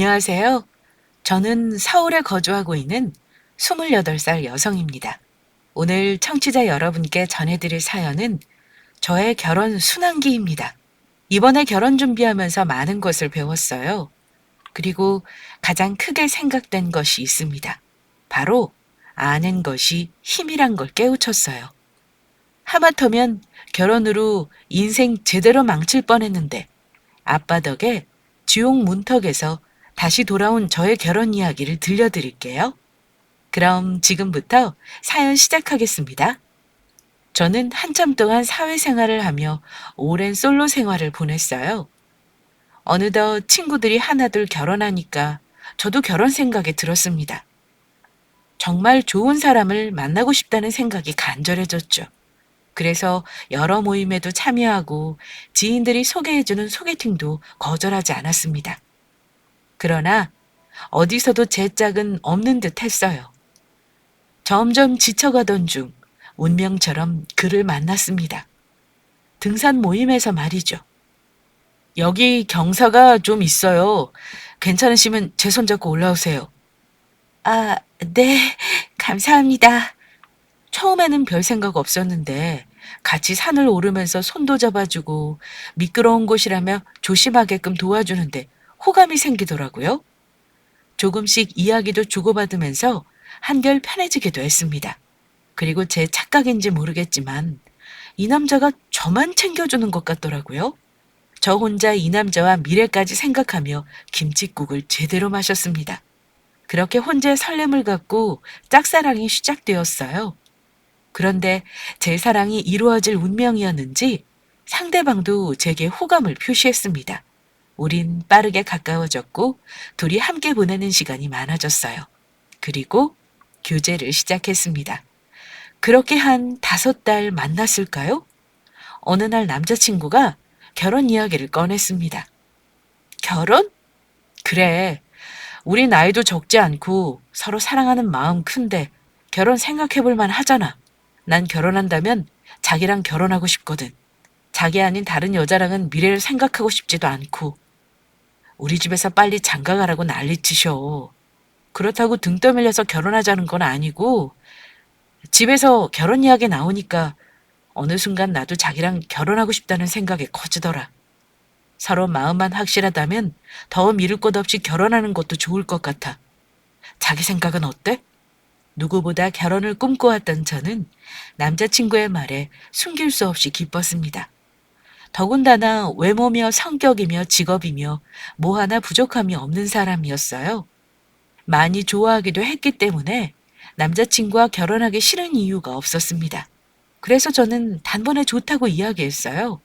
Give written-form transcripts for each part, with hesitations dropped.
안녕하세요. 저는 서울에 거주하고 있는 28살 여성입니다. 오늘 청취자 여러분께 전해드릴 사연은 저의 결혼 순환기입니다. 이번에 결혼 준비하면서 많은 것을 배웠어요. 그리고 가장 크게 생각된 것이 있습니다. 바로 아는 것이 힘이란 걸 깨우쳤어요. 하마터면 결혼으로 인생 제대로 망칠 뻔했는데 아빠 덕에 지옥 문턱에서 다시 돌아온 저의 결혼 이야기를 들려드릴게요. 그럼 지금부터 사연 시작하겠습니다. 저는 한참 동안 사회생활을 하며 오랜 솔로 생활을 보냈어요. 어느덧 친구들이 하나둘 결혼하니까 저도 결혼 생각이 들었습니다. 정말 좋은 사람을 만나고 싶다는 생각이 간절해졌죠. 그래서 여러 모임에도 참여하고 지인들이 소개해주는 소개팅도 거절하지 않았습니다. 그러나 어디서도 제 짝은 없는 듯 했어요. 점점 지쳐가던 중 운명처럼 그를 만났습니다. 등산 모임에서 말이죠. 여기 경사가 좀 있어요. 괜찮으시면 제 손 잡고 올라오세요. 아, 네, 감사합니다. 처음에는 별 생각 없었는데 같이 산을 오르면서 손도 잡아주고 미끄러운 곳이라며 조심하게끔 도와주는데 호감이 생기더라고요. 조금씩 이야기도 주고받으면서 한결 편해지기도 했습니다. 그리고 제 착각인지 모르겠지만 이 남자가 저만 챙겨주는 것 같더라고요. 저 혼자 이 남자와 미래까지 생각하며 김칫국을 제대로 마셨습니다. 그렇게 혼자의 설렘을 갖고 짝사랑이 시작되었어요. 그런데 제 사랑이 이루어질 운명이었는지 상대방도 제게 호감을 표시했습니다. 우린 빠르게 가까워졌고 둘이 함께 보내는 시간이 많아졌어요. 그리고 교제를 시작했습니다. 그렇게 한 5달 만났을까요? 어느 날 남자친구가 결혼 이야기를 꺼냈습니다. 결혼? 그래. 우리 나이도 적지 않고 서로 사랑하는 마음 큰데 결혼 생각해볼 만 하잖아. 난 결혼한다면 자기랑 결혼하고 싶거든. 자기 아닌 다른 여자랑은 미래를 생각하고 싶지도 않고. 우리 집에서 빨리 장가가라고 난리치셔. 그렇다고 등 떠밀려서 결혼하자는 건 아니고 집에서 결혼 이야기 나오니까 어느 순간 나도 자기랑 결혼하고 싶다는 생각이 커지더라. 서로 마음만 확실하다면 더 미룰 것 없이 결혼하는 것도 좋을 것 같아. 자기 생각은 어때? 누구보다 결혼을 꿈꿔왔던 저는 남자친구의 말에 숨길 수 없이 기뻤습니다. 더군다나 외모며 성격이며 직업이며 뭐 하나 부족함이 없는 사람이었어요. 많이 좋아하기도 했기 때문에 남자친구와 결혼하기 싫은 이유가 없었습니다. 그래서 저는 단번에 좋다고 이야기했어요.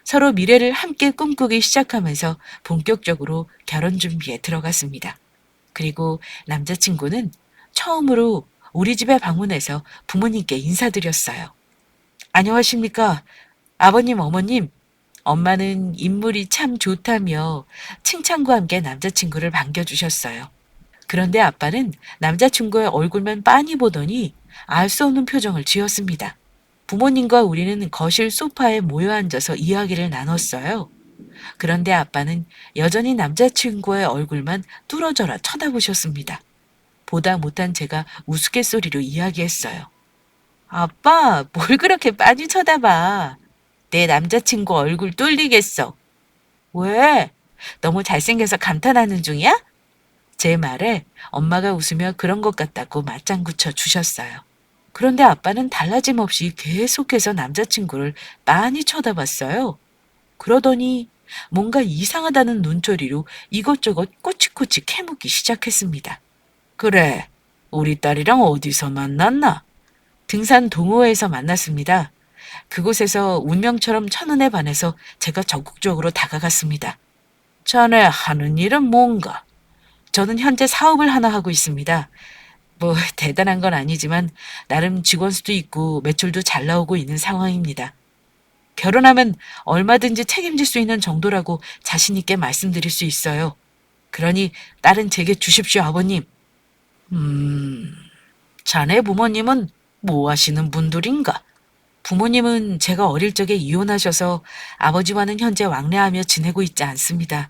서로 미래를 함께 꿈꾸기 시작하면서 본격적으로 결혼 준비에 들어갔습니다. 그리고 남자친구는 처음으로 우리 집에 방문해서 부모님께 인사드렸어요. 안녕하십니까? 아버님, 어머님. 엄마는 인물이 참 좋다며 칭찬과 함께 남자친구를 반겨주셨어요. 그런데 아빠는 남자친구의 얼굴만 빤히 보더니 알 수 없는 표정을 지었습니다. 부모님과 우리는 거실 소파에 모여 앉아서 이야기를 나눴어요. 그런데 아빠는 여전히 남자친구의 얼굴만 뚫어져라 쳐다보셨습니다. 보다 못한 제가 우스갯소리로 이야기했어요. 아빠, 뭘 그렇게 빤히 쳐다봐. 내 남자친구 얼굴 뚫리겠어. 왜? 너무 잘생겨서 감탄하는 중이야? 제 말에 엄마가 웃으며 그런 것 같다고 맞장구 쳐 주셨어요. 그런데 아빠는 달라짐 없이 계속해서 남자친구를 빤히 쳐다봤어요. 그러더니 뭔가 이상하다는 눈초리로 이것저것 꼬치꼬치 캐묻기 시작했습니다. 그래, 우리 딸이랑 어디서 만났나? 등산 동호회에서 만났습니다. 그곳에서 운명처럼 첫눈에 반해서 제가 적극적으로 다가갔습니다. 자네 하는 일은 뭔가? 저는 현재 사업을 하나 하고 있습니다. 뭐 대단한 건 아니지만 나름 직원 수도 있고 매출도 잘 나오고 있는 상황입니다. 결혼하면 얼마든지 책임질 수 있는 정도라고 자신 있게 말씀드릴 수 있어요. 그러니 딸은 제게 주십시오, 아버님. 자네 부모님은 뭐 하시는 분들인가? 부모님은 제가 어릴 적에 이혼하셔서 아버지와는 현재 왕래하며 지내고 있지 않습니다.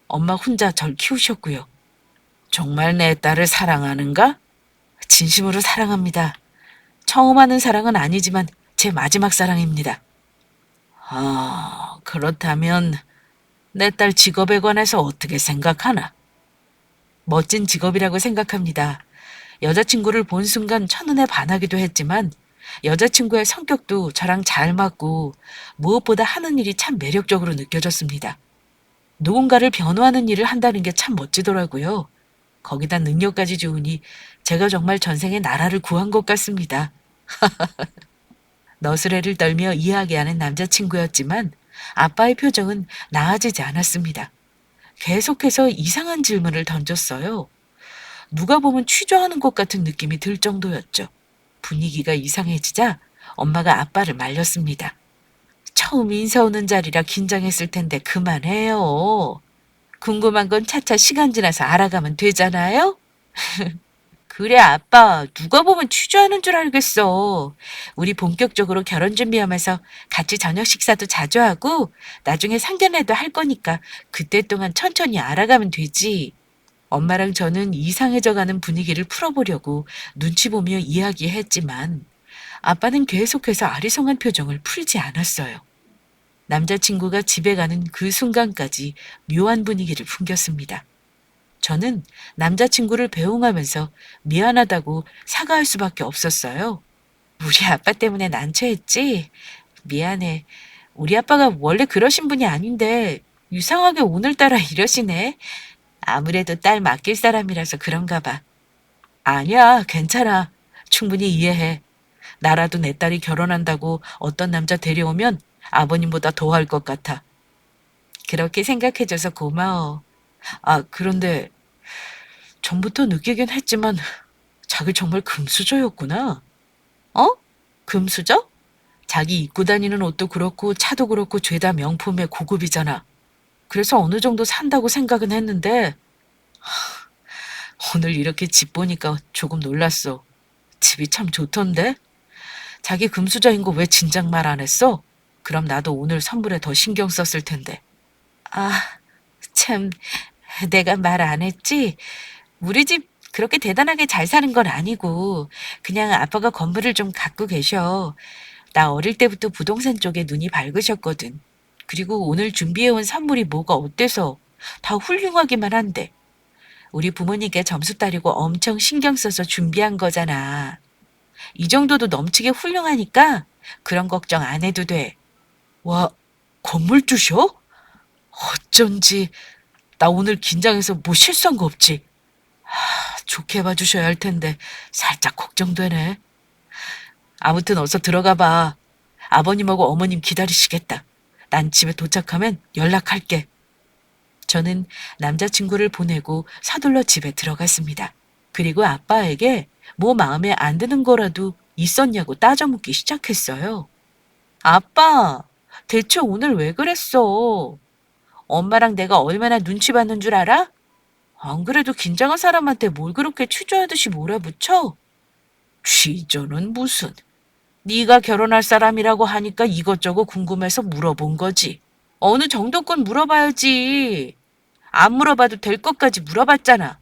엄마 혼자 절 키우셨고요. 정말 내 딸을 사랑하는가? 진심으로 사랑합니다. 처음 하는 사랑은 아니지만 제 마지막 사랑입니다. 그렇다면 내 딸 직업에 관해서 어떻게 생각하나? 멋진 직업이라고 생각합니다. 여자친구를 본 순간 첫눈에 반하기도 했지만 여자친구의 성격도 저랑 잘 맞고 무엇보다 하는 일이 참 매력적으로 느껴졌습니다. 누군가를 변호하는 일을 한다는 게 참 멋지더라고요. 거기다 능력까지 좋으니 제가 정말 전생에 나라를 구한 것 같습니다. 너스레를 떨며 이야기하는 남자친구였지만 아빠의 표정은 나아지지 않았습니다. 계속해서 이상한 질문을 던졌어요. 누가 보면 취조하는 것 같은 느낌이 들 정도였죠. 분위기가 이상해지자 엄마가 아빠를 말렸습니다. 처음 인사 오는 자리라 긴장했을 텐데 그만해요. 궁금한 건 차차 시간 지나서 알아가면 되잖아요? 그래, 아빠. 누가 보면 취조하는 줄 알겠어. 우리 본격적으로 결혼 준비하면서 같이 저녁 식사도 자주 하고 나중에 상견례도 할 거니까 그때 동안 천천히 알아가면 되지. 엄마랑 저는 이상해져 가는 분위기를 풀어보려고 눈치 보며 이야기했지만 아빠는 계속해서 아리송한 표정을 풀지 않았어요. 남자친구가 집에 가는 그 순간까지 묘한 분위기를 풍겼습니다. 저는 남자친구를 배웅하면서 미안하다고 사과할 수밖에 없었어요. 우리 아빠 때문에 난처했지? 미안해. 우리 아빠가 원래 그러신 분이 아닌데 이상하게 오늘따라 이러시네. 아무래도 딸 맡길 사람이라서 그런가 봐. 아니야, 괜찮아. 충분히 이해해. 나라도 내 딸이 결혼한다고 어떤 남자 데려오면 아버님보다 더 할 것 같아. 그렇게 생각해줘서 고마워. 그런데 전부터 느끼긴 했지만 자기 정말 금수저였구나. 어? 금수저? 자기 입고 다니는 옷도 그렇고 차도 그렇고 죄다 명품의 고급이잖아. 그래서 어느 정도 산다고 생각은 했는데 오늘 이렇게 집 보니까 조금 놀랐어. 집이 참 좋던데? 자기 금수저인 거 왜 진작 말 안 했어? 그럼 나도 오늘 선물에 더 신경 썼을 텐데. 아, 참, 내가 말 안 했지? 우리 집 그렇게 대단하게 잘 사는 건 아니고 그냥 아빠가 건물을 좀 갖고 계셔. 나 어릴 때부터 부동산 쪽에 눈이 밝으셨거든. 그리고 오늘 준비해온 선물이 뭐가 어때서 다 훌륭하기만 한데. 우리 부모님께 점수 따리고 엄청 신경 써서 준비한 거잖아. 이 정도도 넘치게 훌륭하니까 그런 걱정 안 해도 돼. 와, 건물주셔? 어쩐지 나 오늘 긴장해서 뭐 실수한 거 없지? 좋게 봐주셔야 할 텐데 살짝 걱정되네. 아무튼 어서 들어가 봐. 아버님하고 어머님 기다리시겠다. 난 집에 도착하면 연락할게. 저는 남자친구를 보내고 서둘러 집에 들어갔습니다. 그리고 아빠에게 뭐 마음에 안 드는 거라도 있었냐고 따져 묻기 시작했어요. 아빠, 대체 오늘 왜 그랬어? 엄마랑 내가 얼마나 눈치 받는 줄 알아? 안 그래도 긴장한 사람한테 뭘 그렇게 취조하듯이 몰아붙여? 취조는 무슨? 네가 결혼할 사람이라고 하니까 이것저것 궁금해서 물어본 거지. 어느 정도건 물어봐야지. 안 물어봐도 될 것까지 물어봤잖아.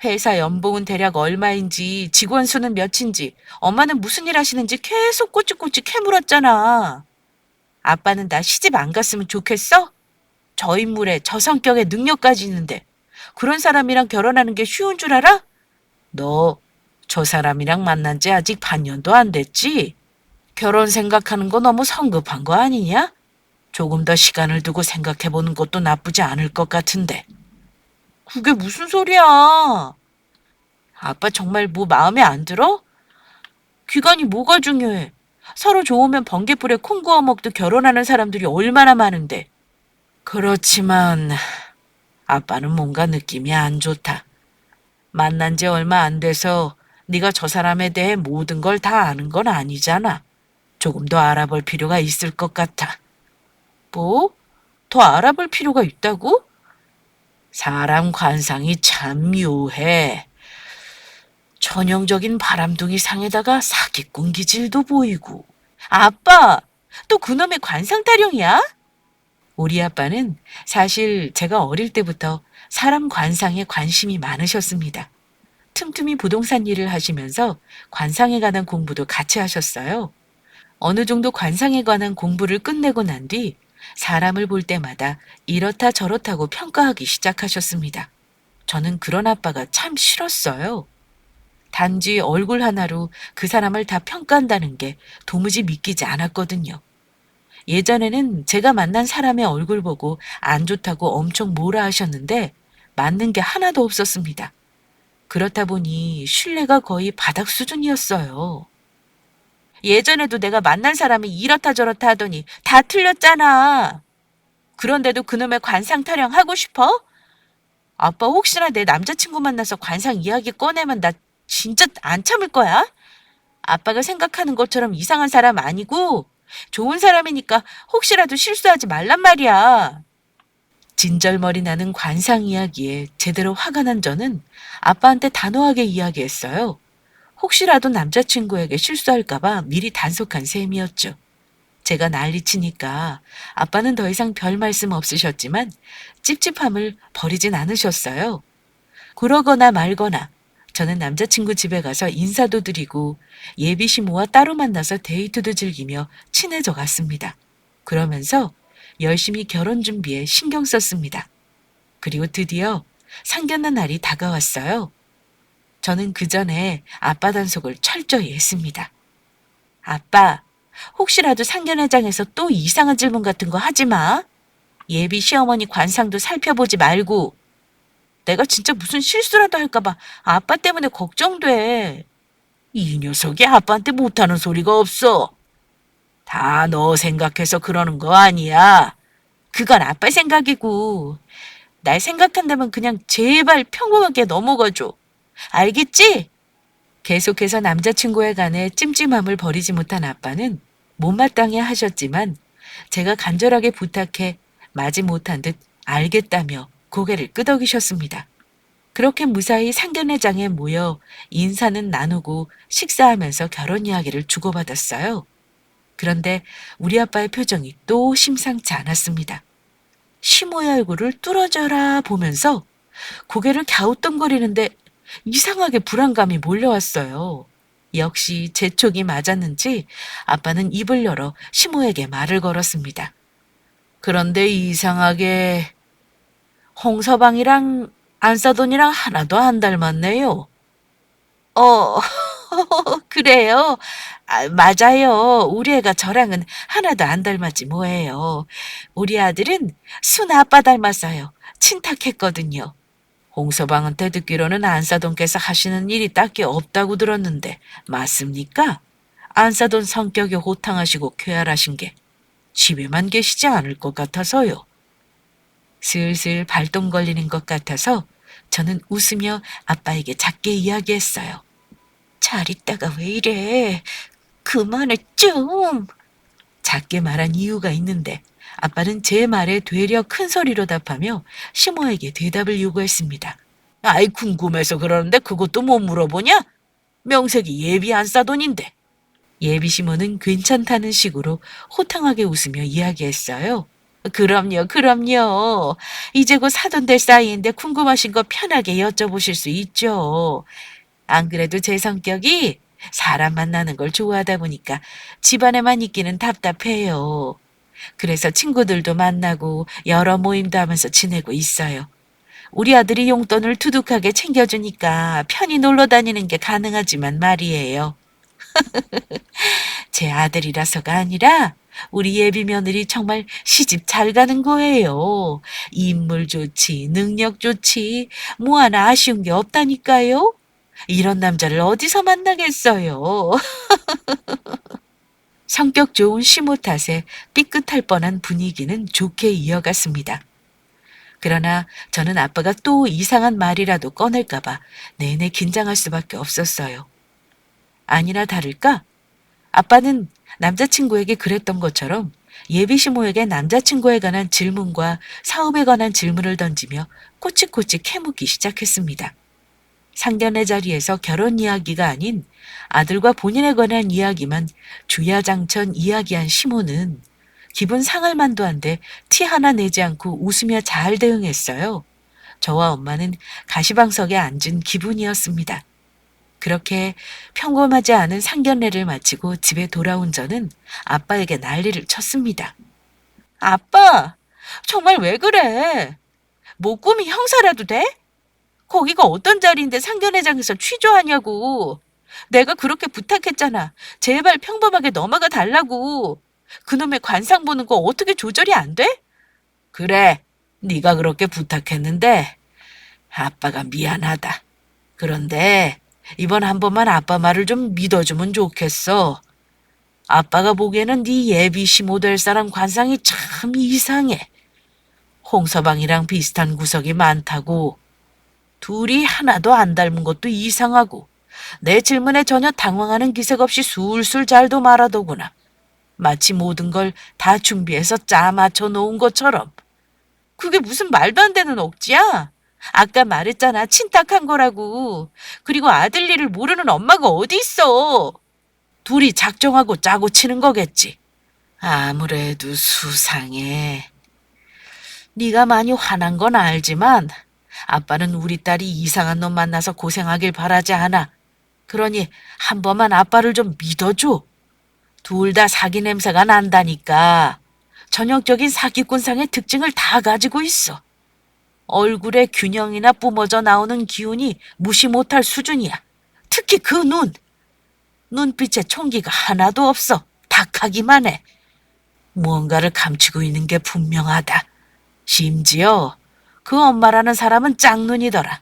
회사 연봉은 대략 얼마인지, 직원 수는 몇인지, 엄마는 무슨 일 하시는지 계속 꼬치꼬치 캐물었잖아. 아빠는 나 시집 안 갔으면 좋겠어? 저 인물에 저 성격에 능력까지 있는데 그런 사람이랑 결혼하는 게 쉬운 줄 알아? 너 저 사람이랑 만난 지 아직 반년도 안 됐지? 결혼 생각하는 거 너무 성급한 거 아니냐? 조금 더 시간을 두고 생각해보는 것도 나쁘지 않을 것 같은데. 그게 무슨 소리야? 아빠 정말 뭐 마음에 안 들어? 귀간이 뭐가 중요해? 서로 좋으면 번개불에 콩 구워 먹도 결혼하는 사람들이 얼마나 많은데. 그렇지만 아빠는 뭔가 느낌이 안 좋다. 만난 지 얼마 안 돼서 네가 저 사람에 대해 모든 걸 다 아는 건 아니잖아. 조금 더 알아볼 필요가 있을 것 같아. 뭐? 더 알아볼 필요가 있다고? 사람 관상이 참 묘해. 전형적인 바람둥이 상에다가 사기꾼 기질도 보이고. 아빠, 또 그놈의 관상 타령이야? 우리 아빠는 사실 제가 어릴 때부터 사람 관상에 관심이 많으셨습니다. 틈틈이 부동산 일을 하시면서 관상에 관한 공부도 같이 하셨어요. 어느 정도 관상에 관한 공부를 끝내고 난 뒤 사람을 볼 때마다 이렇다 저렇다고 평가하기 시작하셨습니다. 저는 그런 아빠가 참 싫었어요. 단지 얼굴 하나로 그 사람을 다 평가한다는 게 도무지 믿기지 않았거든요. 예전에는 제가 만난 사람의 얼굴 보고 안 좋다고 엄청 뭐라 하셨는데 맞는 게 하나도 없었습니다. 그렇다 보니 신뢰가 거의 바닥 수준이었어요. 예전에도 내가 만난 사람이 이렇다 저렇다 하더니 다 틀렸잖아. 그런데도 그놈의 관상 타령하고 싶어? 아빠 혹시나 내 남자친구 만나서 관상 이야기 꺼내면 나 진짜 안 참을 거야? 아빠가 생각하는 것처럼 이상한 사람 아니고 좋은 사람이니까 혹시라도 실수하지 말란 말이야. 진절머리 나는 관상 이야기에 제대로 화가 난 저는 아빠한테 단호하게 이야기했어요. 혹시라도 남자친구에게 실수할까봐 미리 단속한 셈이었죠. 제가 난리치니까 아빠는 더 이상 별 말씀 없으셨지만 찝찝함을 버리진 않으셨어요. 그러거나 말거나 저는 남자친구 집에 가서 인사도 드리고 예비 시모와 따로 만나서 데이트도 즐기며 친해져 갔습니다. 그러면서 열심히 결혼 준비에 신경 썼습니다. 그리고 드디어 상견례 날이 다가왔어요. 저는 그 전에 아빠 단속을 철저히 했습니다. 아빠, 혹시라도 상견례장에서 또 이상한 질문 같은 거 하지 마. 예비 시어머니 관상도 살펴보지 말고. 내가 진짜 무슨 실수라도 할까봐 아빠 때문에 걱정돼. 이 녀석이 아빠한테 못하는 소리가 없어. 다 너 생각해서 그러는 거 아니야. 그건 아빠 생각이고. 날 생각한다면 그냥 제발 평범하게 넘어가줘. 알겠지? 계속해서 남자친구에 관해 찜찜함을 버리지 못한 아빠는 못마땅해 하셨지만 제가 간절하게 부탁해 마지 못한 듯 알겠다며 고개를 끄덕이셨습니다. 그렇게 무사히 상견례장에 모여 인사는 나누고 식사하면서 결혼 이야기를 주고받았어요. 그런데 우리 아빠의 표정이 또 심상치 않았습니다. 시모의 얼굴을 뚫어져라 보면서 고개를 갸우뚱거리는데 이상하게 불안감이 몰려왔어요. 역시 제 촉이 맞았는지 아빠는 입을 열어 시모에게 말을 걸었습니다. 그런데 이상하게 홍서방이랑 안사돈이랑 하나도 안 닮았네요. 어, 그래요? 아, 맞아요. 우리 애가 저랑은 하나도 안 닮았지 뭐예요. 우리 아들은 순 아빠 닮았어요. 친탁했거든요. 홍서방한테 듣기로는 안사돈께서 하시는 일이 딱히 없다고 들었는데 맞습니까? 안사돈 성격이 호탕하시고 쾌활하신 게 집에만 계시지 않을 것 같아서요. 슬슬 발동 걸리는 것 같아서 저는 웃으며 아빠에게 작게 이야기했어요. 잘 있다가 왜 이래? 그만해 좀. 작게 말한 이유가 있는데 아빠는 제 말에 되려 큰 소리로 답하며 시모에게 대답을 요구했습니다. 아이 궁금해서 그러는데 그것도 못 물어보냐? 명색이 예비 안사돈인데. 예비 시모는 괜찮다는 식으로 호탕하게 웃으며 이야기했어요. 그럼요, 그럼요. 이제 곧 사돈 될 사이인데 궁금하신 거 편하게 여쭤보실 수 있죠. 안 그래도 제 성격이 사람 만나는 걸 좋아하다 보니까 집안에만 있기는 답답해요. 그래서 친구들도 만나고 여러 모임도 하면서 지내고 있어요. 우리 아들이 용돈을 두둑하게 챙겨주니까 편히 놀러 다니는 게 가능하지만 말이에요. 제 아들이라서가 아니라 우리 예비 며느리 정말 시집 잘 가는 거예요. 인물 좋지, 능력 좋지, 뭐 하나 아쉬운 게 없다니까요. 이런 남자를 어디서 만나겠어요. 성격 좋은 시모 탓에 삐끗할 뻔한 분위기는 좋게 이어갔습니다. 그러나 저는 아빠가 또 이상한 말이라도 꺼낼까봐 내내 긴장할 수밖에 없었어요. 아니나 다를까? 아빠는 남자친구에게 그랬던 것처럼 예비 시모에게 남자친구에 관한 질문과 사업에 관한 질문을 던지며 꼬치꼬치 캐묻기 시작했습니다. 상견례 자리에서 결혼 이야기가 아닌 아들과 본인에 관한 이야기만 주야장천 이야기한 시모는 기분 상할 만도 한데 티 하나 내지 않고 웃으며 잘 대응했어요. 저와 엄마는 가시방석에 앉은 기분이었습니다. 그렇게 평범하지 않은 상견례를 마치고 집에 돌아온 저는 아빠에게 난리를 쳤습니다. 아빠, 정말 왜 그래? 목구미 형사라도 돼? 거기가 어떤 자리인데 상견례장에서 취조하냐고. 내가 그렇게 부탁했잖아. 제발 평범하게 넘어가 달라고. 그놈의 관상 보는 거 어떻게 조절이 안 돼? 그래, 네가 그렇게 부탁했는데 아빠가 미안하다. 그런데 이번 한 번만 아빠 말을 좀 믿어주면 좋겠어. 아빠가 보기에는 네 예비 시모 될 사람 관상이 참 이상해. 홍서방이랑 비슷한 구석이 많다고. 둘이 하나도 안 닮은 것도 이상하고 내 질문에 전혀 당황하는 기색 없이 술술 잘도 말하더구나. 마치 모든 걸 다 준비해서 짜 맞춰 놓은 것처럼. 그게 무슨 말도 안 되는 억지야? 아까 말했잖아. 친탁한 거라고. 그리고 아들 일을 모르는 엄마가 어디 있어. 둘이 작정하고 짜고 치는 거겠지. 아무래도 수상해. 네가 많이 화난 건 알지만 아빠는 우리 딸이 이상한 놈 만나서 고생하길 바라지 않아. 그러니 한 번만 아빠를 좀 믿어줘. 둘 다 사기 냄새가 난다니까. 전형적인 사기꾼상의 특징을 다 가지고 있어. 얼굴에 균형이나 뿜어져 나오는 기운이 무시 못할 수준이야. 특히 그 눈. 눈빛에 총기가 하나도 없어. 닭하기만 해. 무언가를 감추고 있는 게 분명하다. 심지어 그 엄마라는 사람은 짝눈이더라.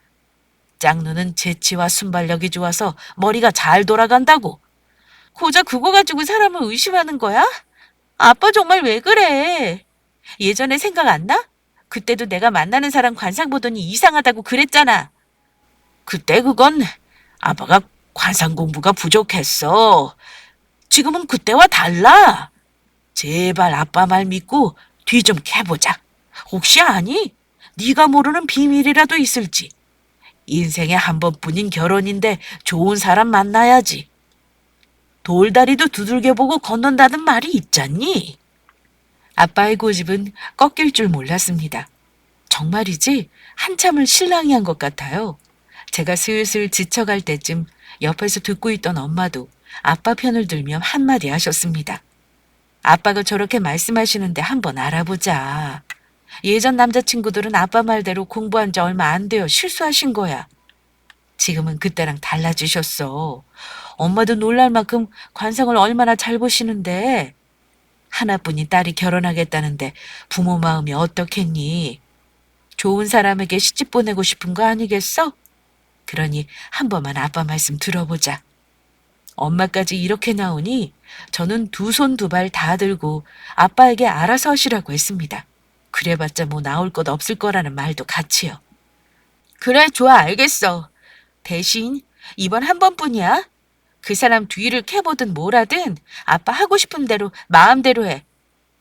짝눈은 재치와 순발력이 좋아서 머리가 잘 돌아간다고. 고작 그거 가지고 사람을 의심하는 거야? 아빠 정말 왜 그래? 예전에 생각 안 나? 그때도 내가 만나는 사람 관상 보더니 이상하다고 그랬잖아. 그때 그건 아빠가 관상 공부가 부족했어. 지금은 그때와 달라. 제발 아빠 말 믿고 뒤 좀 캐보자. 혹시 아니? 네가 모르는 비밀이라도 있을지. 인생에 한 번뿐인 결혼인데 좋은 사람 만나야지. 돌다리도 두들겨 보고 건넌다는 말이 있잖니? 아빠의 고집은 꺾일 줄 몰랐습니다. 정말이지 한참을 실랑이한 것 같아요. 제가 슬슬 지쳐갈 때쯤 옆에서 듣고 있던 엄마도 아빠 편을 들며 한마디 하셨습니다. 아빠가 저렇게 말씀하시는데 한번 알아보자. 예전 남자친구들은 아빠 말대로 공부한 지 얼마 안 되어 실수하신 거야. 지금은 그때랑 달라지셨어. 엄마도 놀랄 만큼 관상을 얼마나 잘 보시는데 하나뿐인 딸이 결혼하겠다는데 부모 마음이 어떻겠니? 좋은 사람에게 시집 보내고 싶은 거 아니겠어? 그러니 한 번만 아빠 말씀 들어보자. 엄마까지 이렇게 나오니 저는 두 손 두 발 다 들고 아빠에게 알아서 하시라고 했습니다. 그래봤자 뭐 나올 것 없을 거라는 말도 같이요. 그래, 좋아, 알겠어. 대신 이번 한 번뿐이야. 그 사람 뒤를 캐보든 뭐라든 아빠 하고 싶은 대로 마음대로 해.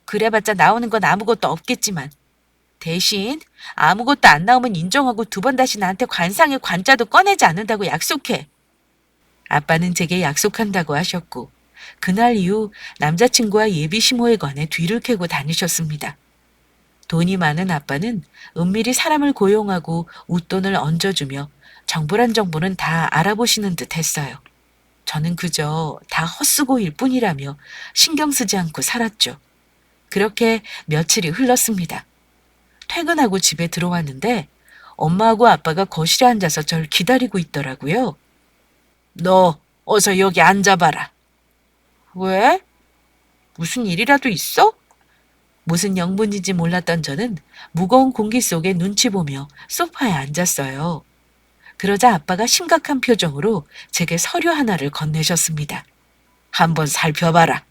그래봤자 나오는 건 아무것도 없겠지만. 대신 아무것도 안 나오면 인정하고 두 번 다시 나한테 관상의 관자도 꺼내지 않는다고 약속해. 아빠는 제게 약속한다고 하셨고 그날 이후 남자친구와 예비 시모에 관해 뒤를 캐고 다니셨습니다. 돈이 많은 아빠는 은밀히 사람을 고용하고 웃돈을 얹어주며 정보란 정보는 다 알아보시는 듯 했어요. 저는 그저 다 헛수고일 뿐이라며 신경 쓰지 않고 살았죠. 그렇게 며칠이 흘렀습니다. 퇴근하고 집에 들어왔는데 엄마하고 아빠가 거실에 앉아서 절 기다리고 있더라고요. 너 어서 여기 앉아봐라. 왜? 무슨 일이라도 있어? 무슨 영문인지 몰랐던 저는 무거운 공기 속에 눈치 보며 소파에 앉았어요. 그러자 아빠가 심각한 표정으로 제게 서류 하나를 건네셨습니다. 한번 살펴봐라.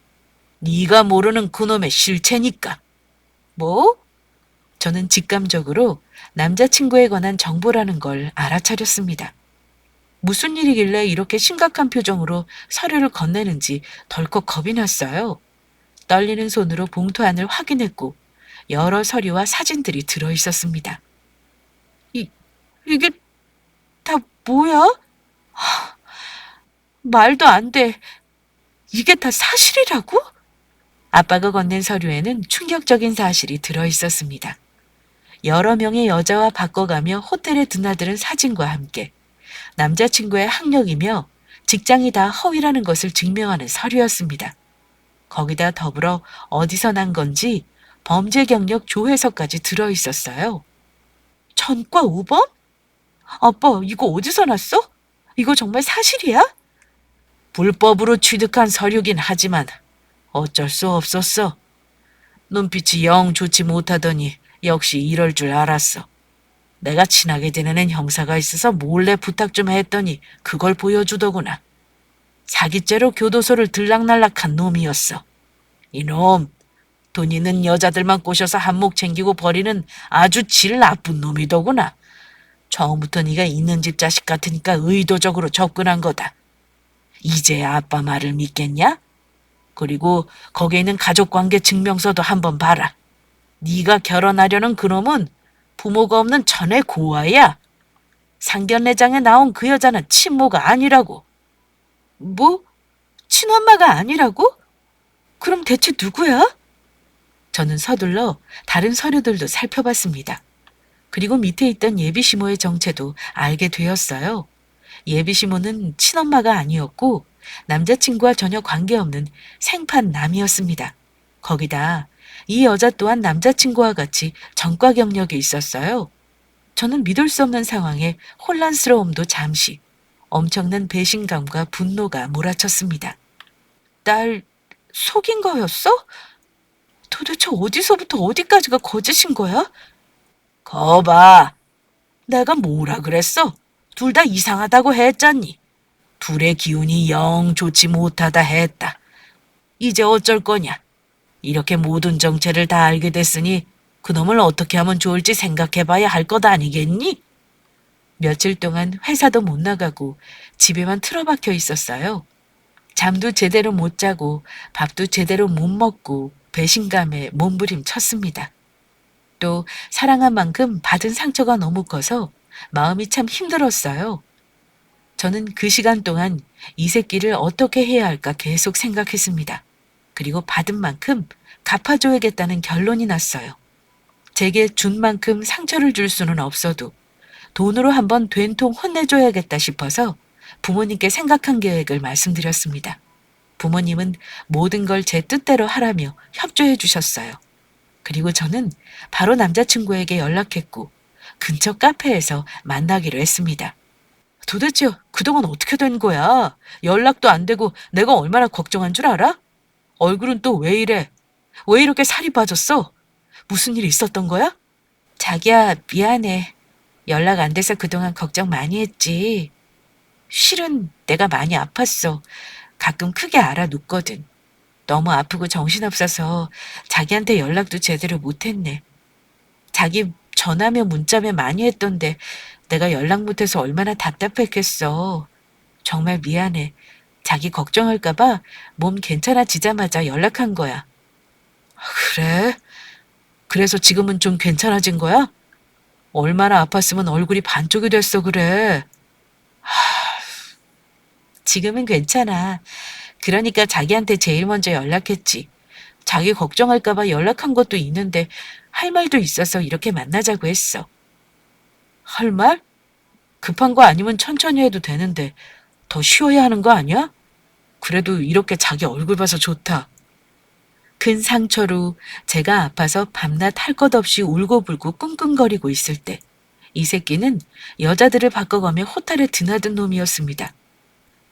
네가 모르는 그놈의 실체니까. 뭐? 저는 직감적으로 남자친구에 관한 정보라는 걸 알아차렸습니다. 무슨 일이길래 이렇게 심각한 표정으로 서류를 건네는지 덜컥 겁이 났어요. 떨리는 손으로 봉투 안을 확인했고 여러 서류와 사진들이 들어 있었습니다. 이게 다 뭐야? 말도 안 돼. 이게 다 사실이라고? 아빠가 건넨 서류에는 충격적인 사실이 들어 있었습니다. 여러 명의 여자와 바꿔가며 호텔에 드나드는 사진과 함께 남자친구의 학력이며 직장이 다 허위라는 것을 증명하는 서류였습니다. 거기다 더불어 어디서 난 건지 범죄 경력 조회서까지 들어 있었어요. 전과 5번? 아빠, 이거 어디서 났어? 이거 정말 사실이야? 불법으로 취득한 서류긴 하지만 어쩔 수 없었어. 눈빛이 영 좋지 못하더니 역시 이럴 줄 알았어. 내가 친하게 지내는 형사가 있어서 몰래 부탁 좀 했더니 그걸 보여주더구나. 사기죄로 교도소를 들락날락한 놈이었어. 이놈, 돈 있는 여자들만 꼬셔서 한몫 챙기고 버리는 아주 질 나쁜 놈이더구나. 처음부터 네가 있는 집 자식 같으니까 의도적으로 접근한 거다. 이제야 아빠 말을 믿겠냐? 그리고 거기에 있는 가족관계 증명서도 한번 봐라. 네가 결혼하려는 그놈은 부모가 없는 천의 고아야. 상견례장에 나온 그 여자는 친모가 아니라고. 뭐? 친엄마가 아니라고? 그럼 대체 누구야? 저는 서둘러 다른 서류들도 살펴봤습니다. 그리고 밑에 있던 예비시모의 정체도 알게 되었어요. 예비시모는 친엄마가 아니었고 남자친구와 전혀 관계없는 생판 남이었습니다. 거기다 이 여자 또한 남자친구와 같이 전과 경력이 있었어요. 저는 믿을 수 없는 상황에 혼란스러움도 잠시, 엄청난 배신감과 분노가 몰아쳤습니다. 날 속인 거였어? 도대체 어디서부터 어디까지가 거짓인 거야? 거봐. 내가 뭐라 그랬어? 둘 다 이상하다고 했잖니. 둘의 기운이 영 좋지 못하다 했다. 이제 어쩔 거냐? 이렇게 모든 정체를 다 알게 됐으니 그놈을 어떻게 하면 좋을지 생각해봐야 할 것 아니겠니? 며칠 동안 회사도 못 나가고 집에만 틀어박혀 있었어요. 잠도 제대로 못 자고 밥도 제대로 못 먹고 배신감에 몸부림쳤습니다. 또 사랑한 만큼 받은 상처가 너무 커서 마음이 참 힘들었어요. 저는 그 시간 동안 이 새끼를 어떻게 해야 할까 계속 생각했습니다. 그리고 받은 만큼 갚아줘야겠다는 결론이 났어요. 제게 준 만큼 상처를 줄 수는 없어도 돈으로 한번 된통 혼내줘야겠다 싶어서 부모님께 생각한 계획을 말씀드렸습니다. 부모님은 모든 걸 제 뜻대로 하라며 협조해 주셨어요. 그리고 저는 바로 남자친구에게 연락했고 근처 카페에서 만나기로 했습니다. 도대체 그동안 어떻게 된 거야? 연락도 안 되고 내가 얼마나 걱정한 줄 알아? 얼굴은 또 왜 이래? 왜 이렇게 살이 빠졌어? 무슨 일 있었던 거야? 자기야, 미안해. 연락 안 돼서 그동안 걱정 많이 했지. 실은 내가 많이 아팠어. 가끔 크게 알아눕거든. 너무 아프고 정신없어서 자기한테 연락도 제대로 못했네. 자기 전화며 문자며 많이 했던데 내가 연락 못해서 얼마나 답답했겠어. 정말 미안해. 자기 걱정할까봐 몸 괜찮아지자마자 연락한 거야. 그래? 그래서 지금은 좀 괜찮아진 거야? 얼마나 아팠으면 얼굴이 반쪽이 됐어 그래. 지금은 괜찮아. 그러니까 자기한테 제일 먼저 연락했지. 자기 걱정할까봐 연락한 것도 있는데 할 말도 있어서 이렇게 만나자고 했어. 할 말? 급한 거 아니면 천천히 해도 되는데 더 쉬어야 하는 거 아니야? 그래도 이렇게 자기 얼굴 봐서 좋다. 큰 상처로 제가 아파서 밤낮 할 것 없이 울고불고 끙끙거리고 있을 때 이 새끼는 여자들을 바꿔가며 호텔에 드나든 놈이었습니다.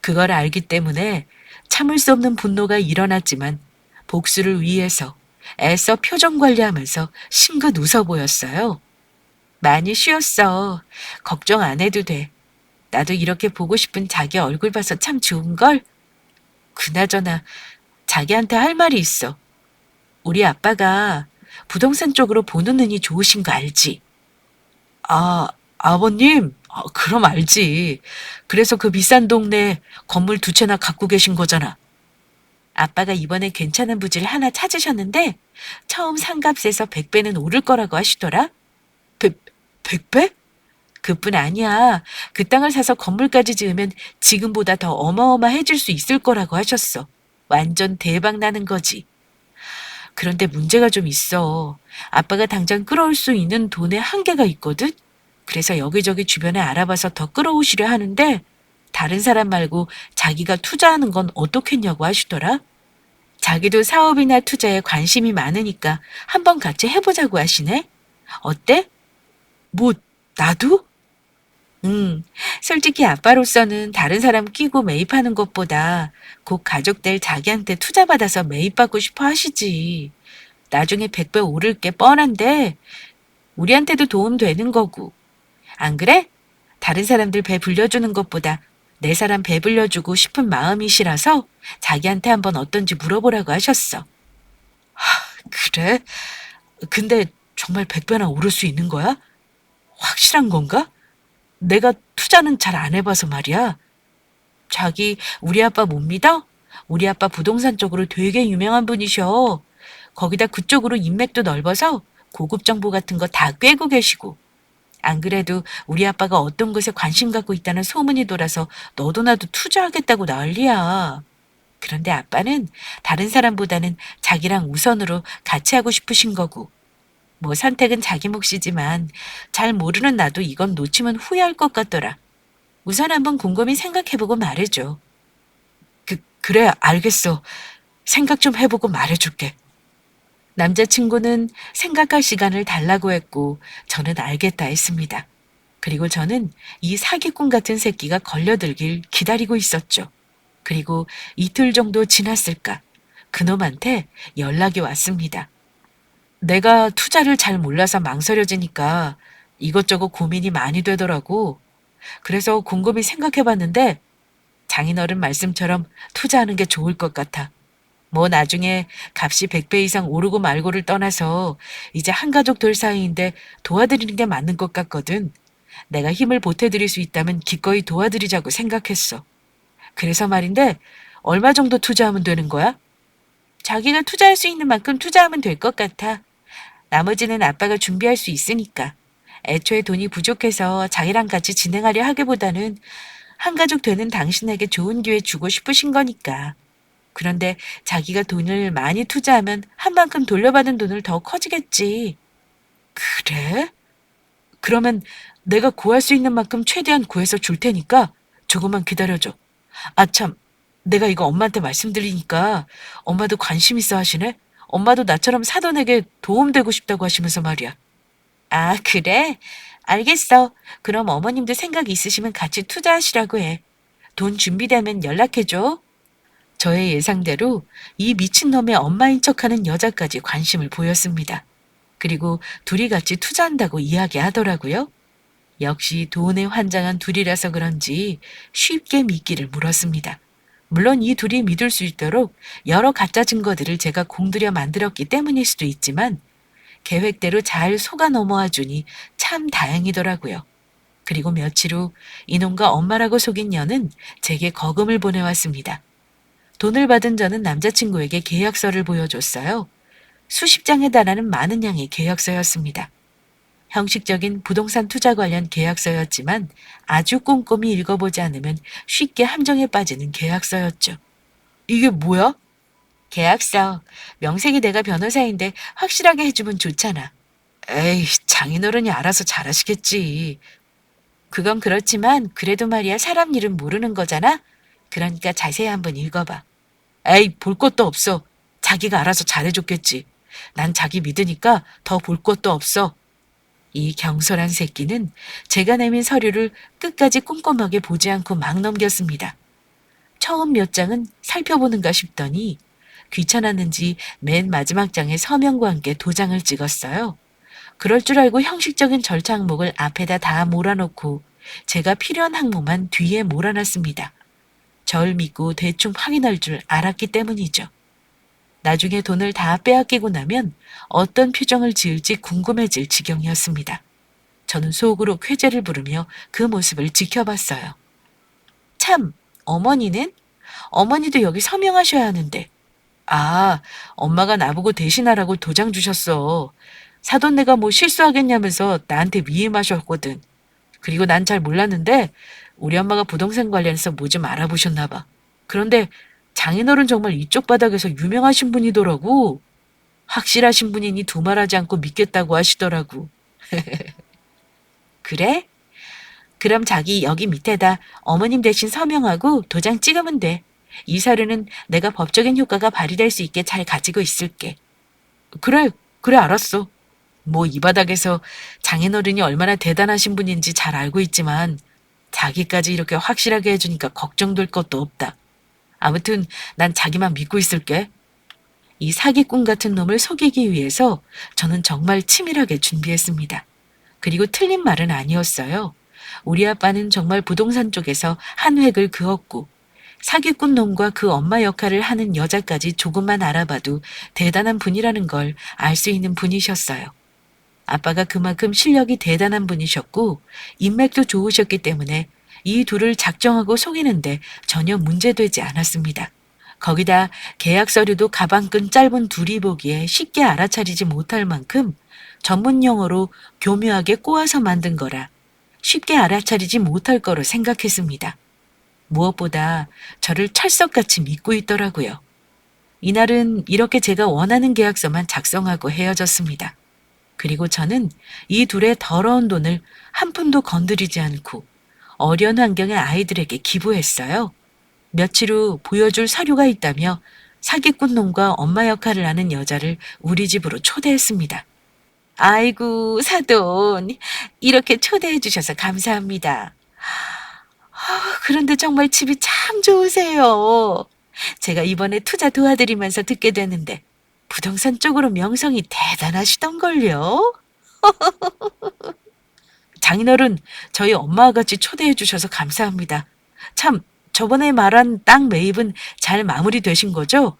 그걸 알기 때문에 참을 수 없는 분노가 일어났지만 복수를 위해서 애써 표정 관리하면서 싱긋 웃어 보였어요. 많이 쉬었어. 걱정 안 해도 돼. 나도 이렇게 보고 싶은 자기 얼굴 봐서 참 좋은걸? 그나저나 자기한테 할 말이 있어. 우리 아빠가 부동산 쪽으로 보는 눈이 좋으신 거 알지? 아버님? 그럼 알지. 그래서 그 비싼 동네 건물 2채나 갖고 계신 거잖아. 아빠가 이번에 괜찮은 부지를 하나 찾으셨는데 처음 산 값에서 100배는 오를 거라고 하시더라. 100배? 그뿐 아니야. 그 땅을 사서 건물까지 지으면 지금보다 더 어마어마해질 수 있을 거라고 하셨어. 완전 대박 나는 거지. 그런데 문제가 좀 있어. 아빠가 당장 끌어올 수 있는 돈에 한계가 있거든? 그래서 여기저기 주변에 알아봐서 더 끌어오시려 하는데 다른 사람 말고 자기가 투자하는 건 어떻겠냐고 하시더라. 자기도 사업이나 투자에 관심이 많으니까 한번 같이 해보자고 하시네. 어때? 뭐, 나도? 솔직히 아빠로서는 다른 사람 끼고 매입하는 것보다 곧 가족들 자기한테 투자받아서 매입받고 싶어 하시지. 나중에 100배 오를 게 뻔한데 우리한테도 도움 되는 거고. 안 그래? 다른 사람들 배 불려주는 것보다 내 사람 배 불려주고 싶은 마음이시라서 자기한테 한번 어떤지 물어보라고 하셨어. 그래? 근데 정말 100배나 오를 수 있는 거야? 확실한 건가? 내가 투자는 잘 안 해봐서 말이야. 자기 우리 아빠 못 믿어? 우리 아빠 부동산 쪽으로 되게 유명한 분이셔. 거기다 그쪽으로 인맥도 넓어서 고급 정보 같은 거 다 꿰고 계시고. 안 그래도 우리 아빠가 어떤 것에 관심 갖고 있다는 소문이 돌아서 너도 나도 투자하겠다고 난리야. 그런데 아빠는 다른 사람보다는 자기랑 우선으로 같이 하고 싶으신 거고. 뭐 선택은 자기 몫이지만 잘 모르는 나도 이건 놓치면 후회할 것 같더라. 우선 한번 곰곰이 생각해보고 말해줘. 그래, 알겠어. 생각 좀 해보고 말해줄게. 남자친구는 생각할 시간을 달라고 했고 저는 알겠다 했습니다. 그리고 저는 이 사기꾼 같은 새끼가 걸려들길 기다리고 있었죠. 그리고 이틀 정도 지났을까 그놈한테 연락이 왔습니다. 내가 투자를 잘 몰라서 망설여지니까 이것저것 고민이 많이 되더라고. 그래서 곰곰이 생각해봤는데 장인어른 말씀처럼 투자하는 게 좋을 것 같아. 뭐 나중에 값이 100배 이상 오르고 말고를 떠나서 이제 한 가족 될 사이인데 도와드리는 게 맞는 것 같거든. 내가 힘을 보태드릴 수 있다면 기꺼이 도와드리자고 생각했어. 그래서 말인데 얼마 정도 투자하면 되는 거야? 자기가 투자할 수 있는 만큼 투자하면 될 것 같아. 나머지는 아빠가 준비할 수 있으니까. 애초에 돈이 부족해서 자기랑 같이 진행하려 하기보다는 한 가족 되는 당신에게 좋은 기회 주고 싶으신 거니까. 그런데 자기가 돈을 많이 투자하면 한 만큼 돌려받은 돈을 더 커지겠지. 그래? 그러면 내가 구할 수 있는 만큼 최대한 구해서 줄 테니까 조금만 기다려줘. 아, 참. 내가 이거 엄마한테 말씀드리니까 엄마도 관심 있어 하시네? 엄마도 나처럼 사돈에게 도움되고 싶다고 하시면서 말이야. 아, 그래? 알겠어. 그럼 어머님도 생각 있으시면 같이 투자하시라고 해. 돈 준비되면 연락해줘. 저의 예상대로 이 미친놈의 엄마인 척하는 여자까지 관심을 보였습니다. 그리고 둘이 같이 투자한다고 이야기하더라고요. 역시 돈에 환장한 둘이라서 그런지 쉽게 믿기를 물었습니다. 물론 이 둘이 믿을 수 있도록 여러 가짜 증거들을 제가 공들여 만들었기 때문일 수도 있지만 계획대로 잘 속아 넘어와 주니 참 다행이더라고요. 그리고 며칠 후 이놈과 엄마라고 속인 년은 제게 거금을 보내왔습니다. 돈을 받은 저는 남자친구에게 계약서를 보여줬어요. 수십 장에 달하는 많은 양의 계약서였습니다. 형식적인 부동산 투자 관련 계약서였지만 아주 꼼꼼히 읽어보지 않으면 쉽게 함정에 빠지는 계약서였죠. 이게 뭐야? 계약서. 명색이 내가 변호사인데 확실하게 해주면 좋잖아. 에이, 장인어른이 알아서 잘하시겠지. 그건 그렇지만 그래도 말이야 사람 일은 모르는 거잖아? 그러니까 자세히 한번 읽어봐. 에이, 볼 것도 없어. 자기가 알아서 잘해줬겠지. 난 자기 믿으니까 더 볼 것도 없어. 이 경솔한 새끼는 제가 내민 서류를 끝까지 꼼꼼하게 보지 않고 막 넘겼습니다. 처음 몇 장은 살펴보는가 싶더니 귀찮았는지 맨 마지막 장에 서명과 함께 도장을 찍었어요. 그럴 줄 알고 형식적인 절차 항목을 앞에다 다 몰아놓고 제가 필요한 항목만 뒤에 몰아놨습니다. 절 믿고 대충 확인할 줄 알았기 때문이죠. 나중에 돈을 다 빼앗기고 나면 어떤 표정을 지을지 궁금해질 지경이었습니다. 저는 속으로 쾌재를 부르며 그 모습을 지켜봤어요. 참, 어머니는? 어머니도 여기 서명하셔야 하는데. 아, 엄마가 나보고 대신하라고 도장 주셨어. 사돈 내가 뭐 실수하겠냐면서 나한테 위임하셨거든. 그리고 난 잘 몰랐는데 우리 엄마가 부동산 관련해서 뭐 좀 알아보셨나 봐. 그런데 장인어른 정말 이쪽 바닥에서 유명하신 분이더라고. 확실하신 분이니 두말하지 않고 믿겠다고 하시더라고. 그래? 그럼 자기 여기 밑에다 어머님 대신 서명하고 도장 찍으면 돼. 이 서류는 내가 법적인 효과가 발휘될 수 있게 잘 가지고 있을게. 그래, 그래, 알았어. 뭐 이 바닥에서 장인어른이 얼마나 대단하신 분인지 잘 알고 있지만 자기까지 이렇게 확실하게 해주니까 걱정될 것도 없다. 아무튼 난 자기만 믿고 있을게. 이 사기꾼 같은 놈을 속이기 위해서 저는 정말 치밀하게 준비했습니다. 그리고 틀린 말은 아니었어요. 우리 아빠는 정말 부동산 쪽에서 한 획을 그었고 사기꾼 놈과 그 엄마 역할을 하는 여자까지 조금만 알아봐도 대단한 분이라는 걸 알 수 있는 분이셨어요. 아빠가 그만큼 실력이 대단한 분이셨고 인맥도 좋으셨기 때문에 이 둘을 작정하고 속이는데 전혀 문제되지 않았습니다. 거기다 계약 서류도 가방끈 짧은 둘이 보기에 쉽게 알아차리지 못할 만큼 전문 용어로 교묘하게 꼬아서 만든 거라 쉽게 알아차리지 못할 거로 생각했습니다. 무엇보다 저를 철석같이 믿고 있더라고요. 이날은 이렇게 제가 원하는 계약서만 작성하고 헤어졌습니다. 그리고 저는 이 둘의 더러운 돈을 한 푼도 건드리지 않고 어려운 환경의 아이들에게 기부했어요. 며칠 후 보여줄 서류가 있다며 사기꾼 놈과 엄마 역할을 하는 여자를 우리 집으로 초대했습니다. 아이고, 사돈. 이렇게 초대해 주셔서 감사합니다. 그런데 정말 집이 참 좋으세요. 제가 이번에 투자 도와드리면서 듣게 되는데 부동산 쪽으로 명성이 대단하시던걸요. 장인어른, 저희 엄마와 같이 초대해 주셔서 감사합니다. 참, 저번에 말한 땅 매입은 잘 마무리되신 거죠?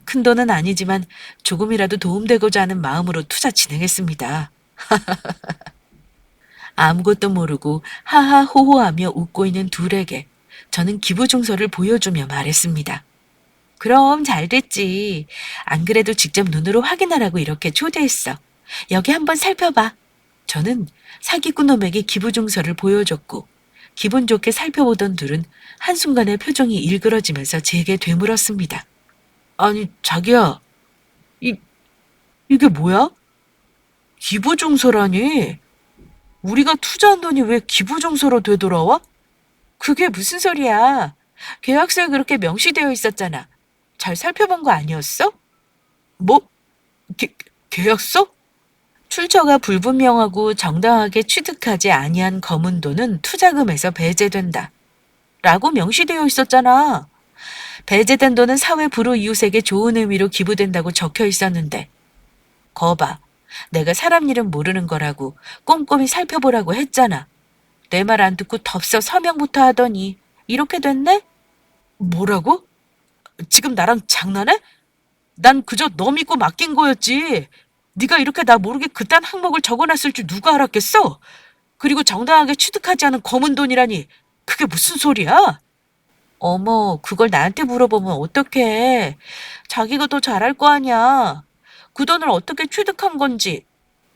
큰 돈은 아니지만 조금이라도 도움되고자 하는 마음으로 투자 진행했습니다. 아무것도 모르고 하하호호하며 웃고 있는 둘에게 저는 기부증서를 보여주며 말했습니다. 그럼 잘 됐지. 안 그래도 직접 눈으로 확인하라고 이렇게 초대했어. 여기 한번 살펴봐. 저는 사기꾼 놈에게 기부증서를 보여줬고 기분 좋게 살펴보던 둘은 한순간에 표정이 일그러지면서 제게 되물었습니다. 아니, 자기야, 이, 이게 뭐야? 기부증서라니? 우리가 투자한 돈이 왜 기부증서로 되돌아와? 그게 무슨 소리야? 계약서에 그렇게 명시되어 있었잖아. 잘 살펴본 거 아니었어? 뭐? 계, 계약서? 출처가 불분명하고 정당하게 취득하지 아니한 검은 돈은 투자금에서 배제된다. 라고 명시되어 있었잖아. 배제된 돈은 사회 불우이웃에게 좋은 의미로 기부된다고 적혀 있었는데. 거봐. 내가 사람 일은 모르는 거라고 꼼꼼히 살펴보라고 했잖아. 내 말 안 듣고 덥석 서명부터 하더니 이렇게 됐네? 뭐라고? 지금 나랑 장난해? 난 그저 너 믿고 맡긴 거였지. 네가 이렇게 나 모르게 그딴 항목을 적어놨을 줄 누가 알았겠어? 그리고 정당하게 취득하지 않은 검은 돈이라니 그게 무슨 소리야? 어머, 그걸 나한테 물어보면 어떡해. 자기가 더 잘할 거 아니야. 그 돈을 어떻게 취득한 건지.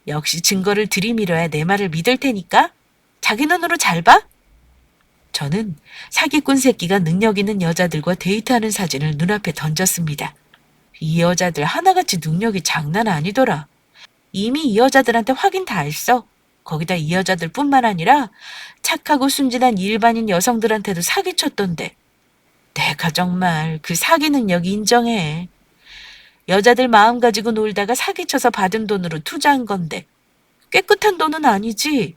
역시 증거를 들이밀어야 내 말을 믿을 테니까. 자기 눈으로 잘 봐. 저는 사기꾼 새끼가 능력 있는 여자들과 데이트하는 사진을 눈앞에 던졌습니다. 이 여자들 하나같이 능력이 장난 아니더라. 이미 이 여자들한테 확인 다 했어. 거기다 이 여자들 뿐만 아니라 착하고 순진한 일반인 여성들한테도 사기쳤던데. 내가 정말 그 사기 능력 인정해. 여자들 마음 가지고 놀다가 사기쳐서 받은 돈으로 투자한 건데 깨끗한 돈은 아니지.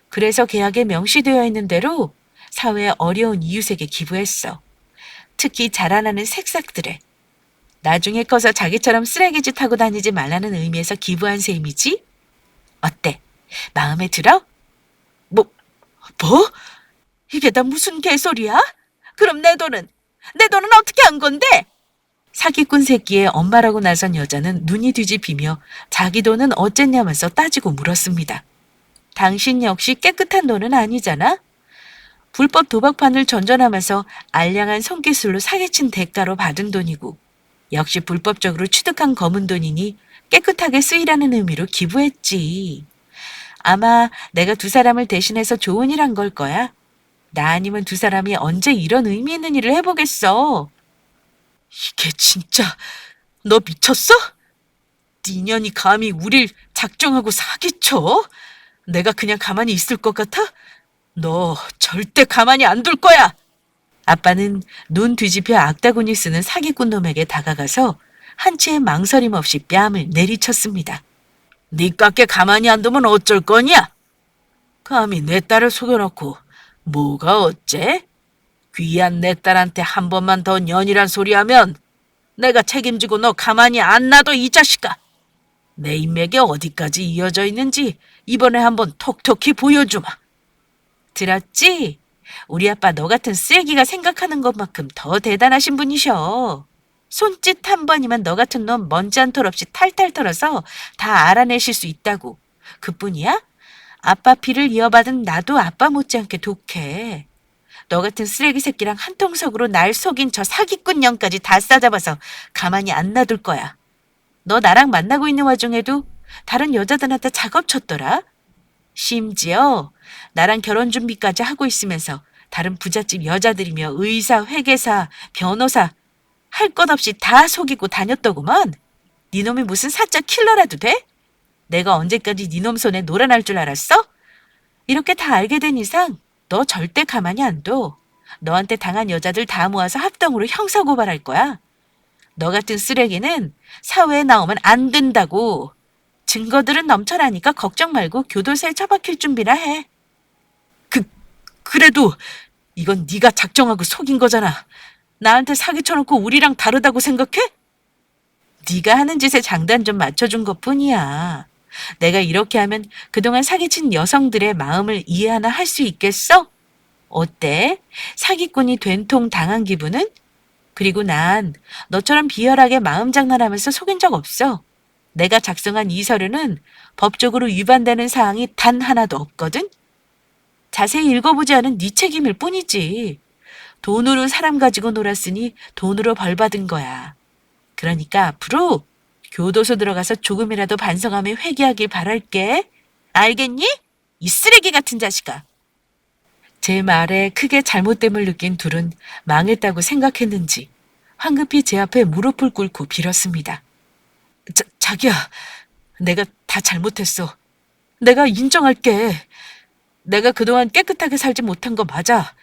그래서 계약에 명시되어 있는 대로 사회의 어려운 이웃에게 기부했어. 특히 자라나는 새싹들에. 나중에 커서 자기처럼 쓰레기짓 하고 다니지 말라는 의미에서 기부한 셈이지? 어때? 마음에 들어? 뭐? 이게 다 무슨 개소리야? 그럼 내 돈은? 내 돈은 어떻게 한 건데? 사기꾼 새끼의 엄마라고 나선 여자는 눈이 뒤집히며 자기 돈은 어쨌냐면서 따지고 물었습니다. 당신 역시 깨끗한 돈은 아니잖아? 불법 도박판을 전전하면서 알량한 손기술로 사기친 대가로 받은 돈이고 역시 불법적으로 취득한 검은 돈이니 깨끗하게 쓰이라는 의미로 기부했지. 아마 내가 두 사람을 대신해서 좋은 일 한 걸 거야. 나 아니면 두 사람이 언제 이런 의미 있는 일을 해보겠어. 이게 진짜 너 미쳤어? 네 년이 감히 우릴 작정하고 사기쳐? 내가 그냥 가만히 있을 것 같아? 너 절대 가만히 안 둘 거야! 아빠는 눈 뒤집혀 악다구니 쓰는 사기꾼 놈에게 다가가서 한치의 망설임 없이 뺨을 내리쳤습니다. 니깎게 가만히 안 두면 어쩔 거냐? 감히 내 딸을 속여놓고 뭐가 어째? 귀한 내 딸한테 한 번만 더 년이란 소리 하면 내가 책임지고 너 가만히 안 놔둬 이 자식아. 내 인맥이 어디까지 이어져 있는지 이번에 한번 톡톡히 보여주마. 들었지? 우리 아빠 너 같은 쓰레기가 생각하는 것만큼 더 대단하신 분이셔. 손짓 한 번이면 너 같은 놈 먼지 한 톨 없이 탈탈 털어서 다 알아내실 수 있다고. 그뿐이야? 아빠 피를 이어받은 나도 아빠 못지않게 독해. 너 같은 쓰레기 새끼랑 한 통속으로 날 속인 저 사기꾼 년까지 다 싸잡아서 가만히 안 놔둘 거야. 너 나랑 만나고 있는 와중에도 다른 여자들한테 작업 쳤더라. 심지어 나랑 결혼 준비까지 하고 있으면서 다른 부잣집 여자들이며 의사, 회계사, 변호사 할 것 없이 다 속이고 다녔더구먼. 네 놈이 무슨 사적 킬러라도 돼? 내가 언제까지 네 놈 손에 놀아날 줄 알았어? 이렇게 다 알게 된 이상 너 절대 가만히 안 둬. 너한테 당한 여자들 다 모아서 합동으로 형사고발할 거야. 너 같은 쓰레기는 사회에 나오면 안 된다고. 증거들은 넘쳐나니까 걱정 말고 교도소에 처박힐 준비나 해. 그래도 이건 네가 작정하고 속인 거잖아. 나한테 사기쳐놓고 우리랑 다르다고 생각해? 네가 하는 짓에 장단 좀 맞춰준 것뿐이야. 내가 이렇게 하면 그동안 사기친 여성들의 마음을 이해하나 할 수 있겠어? 어때? 사기꾼이 된통 당한 기분은? 그리고 난 너처럼 비열하게 마음 장난하면서 속인 적 없어. 내가 작성한 이 서류는 법적으로 위반되는 사항이 단 하나도 없거든? 자세히 읽어보지 않은 네 책임일 뿐이지. 돈으로 사람 가지고 놀았으니 돈으로 벌 받은 거야. 그러니까 앞으로 교도소 들어가서 조금이라도 반성하며 회개하길 바랄게. 알겠니? 이 쓰레기 같은 자식아. 제 말에 크게 잘못됨을 느낀 둘은 망했다고 생각했는지 황급히 제 앞에 무릎을 꿇고 빌었습니다. 자기야, 내가 다 잘못했어. 내가 인정할게. 내가 그동안 깨끗하게 살지 못한 거 맞아.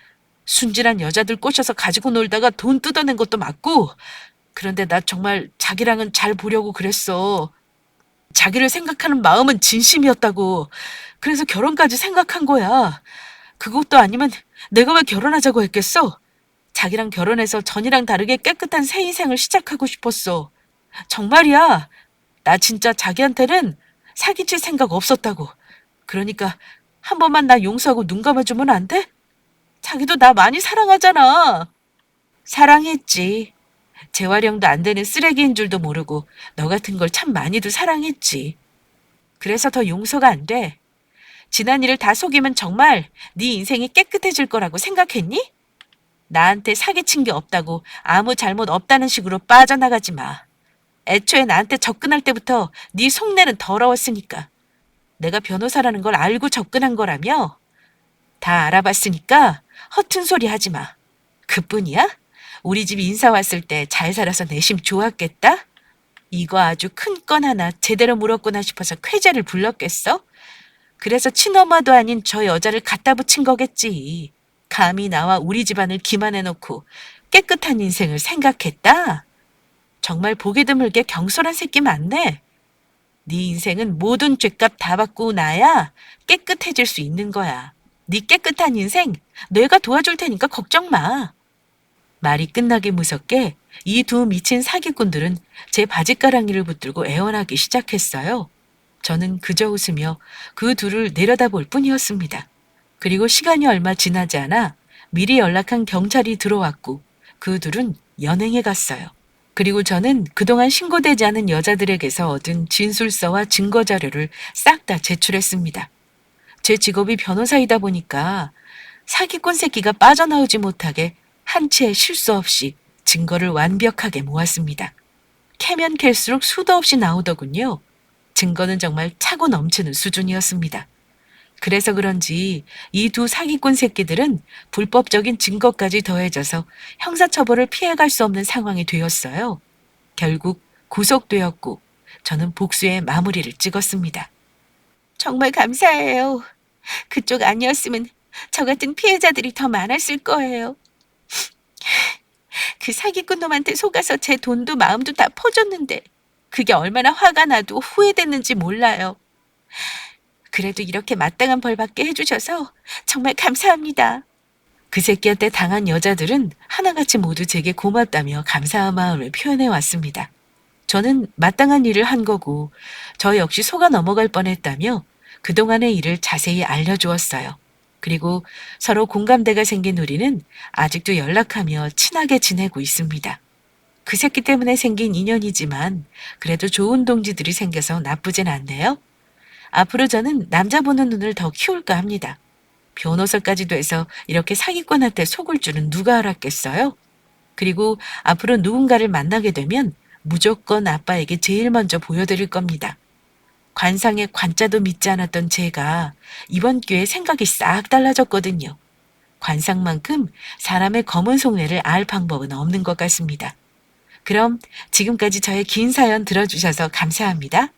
순진한 여자들 꼬셔서 가지고 놀다가 돈 뜯어낸 것도 맞고, 그런데 나 정말 자기랑은 잘 보려고 그랬어. 자기를 생각하는 마음은 진심이었다고. 그래서 결혼까지 생각한 거야. 그것도 아니면 내가 왜 결혼하자고 했겠어? 자기랑 결혼해서 전이랑 다르게 깨끗한 새 인생을 시작하고 싶었어. 정말이야. 나 진짜 자기한테는 사기칠 생각 없었다고. 그러니까 한 번만 나 용서하고 눈 감아주면 안 돼? 자기도 나 많이 사랑하잖아. 사랑했지. 재활용도 안 되는 쓰레기인 줄도 모르고 너 같은 걸 참 많이도 사랑했지. 그래서 더 용서가 안 돼. 지난 일을 다 속이면 정말 네 인생이 깨끗해질 거라고 생각했니? 나한테 사기친 게 없다고 아무 잘못 없다는 식으로 빠져나가지 마. 애초에 나한테 접근할 때부터 네 속내는 더러웠으니까. 내가 변호사라는 걸 알고 접근한 거라며? 다 알아봤으니까 허튼 소리 하지 마. 그뿐이야? 우리 집 인사 왔을 때 잘 살아서 내심 좋았겠다? 이거 아주 큰 건 하나 제대로 물었구나 싶어서 쾌재를 불렀겠어? 그래서 친엄마도 아닌 저 여자를 갖다 붙인 거겠지. 감히 나와 우리 집안을 기만해놓고 깨끗한 인생을 생각했다? 정말 보기 드물게 경솔한 새끼 맞네. 네 인생은 모든 죗값 다 받고 나야 깨끗해질 수 있는 거야. 네 깨끗한 인생 내가 도와줄 테니까 걱정 마. 말이 끝나기 무섭게 이 두 미친 사기꾼들은 제 바짓가랑이를 붙들고 애원하기 시작했어요. 저는 그저 웃으며 그 둘을 내려다볼 뿐이었습니다. 그리고 시간이 얼마 지나지 않아 미리 연락한 경찰이 들어왔고 그 둘은 연행해 갔어요. 그리고 저는 그동안 신고되지 않은 여자들에게서 얻은 진술서와 증거 자료를 싹 다 제출했습니다. 제 직업이 변호사이다 보니까 사기꾼 새끼가 빠져나오지 못하게 한치의 실수 없이 증거를 완벽하게 모았습니다. 캐면 캘수록 수도 없이 나오더군요. 증거는 정말 차고 넘치는 수준이었습니다. 그래서 그런지 이 두 사기꾼 새끼들은 불법적인 증거까지 더해져서 형사처벌을 피해갈 수 없는 상황이 되었어요. 결국 구속되었고 저는 복수의 마무리를 찍었습니다. 정말 감사해요. 그쪽 아니었으면 저 같은 피해자들이 더 많았을 거예요. 그 사기꾼 놈한테 속아서 제 돈도 마음도 다 퍼줬는데 그게 얼마나 화가 나도 후회됐는지 몰라요. 그래도 이렇게 마땅한 벌 받게 해주셔서 정말 감사합니다. 그 새끼한테 당한 여자들은 하나같이 모두 제게 고맙다며 감사한 마음을 표현해 왔습니다. 저는 마땅한 일을 한 거고 저 역시 속아 넘어갈 뻔했다며 그동안의 일을 자세히 알려주었어요. 그리고 서로 공감대가 생긴 우리는 아직도 연락하며 친하게 지내고 있습니다. 그 새끼 때문에 생긴 인연이지만 그래도 좋은 동지들이 생겨서 나쁘진 않네요. 앞으로 저는 남자 보는 눈을 더 키울까 합니다. 변호사까지도 해서 이렇게 사기꾼한테 속을 줄은 누가 알았겠어요? 그리고 앞으로 누군가를 만나게 되면 무조건 아빠에게 제일 먼저 보여드릴 겁니다. 관상의 관자도 믿지 않았던 제가 이번 기회에 생각이 싹 달라졌거든요. 관상만큼 사람의 검은 속내를 알 방법은 없는 것 같습니다. 그럼 지금까지 저의 긴 사연 들어주셔서 감사합니다.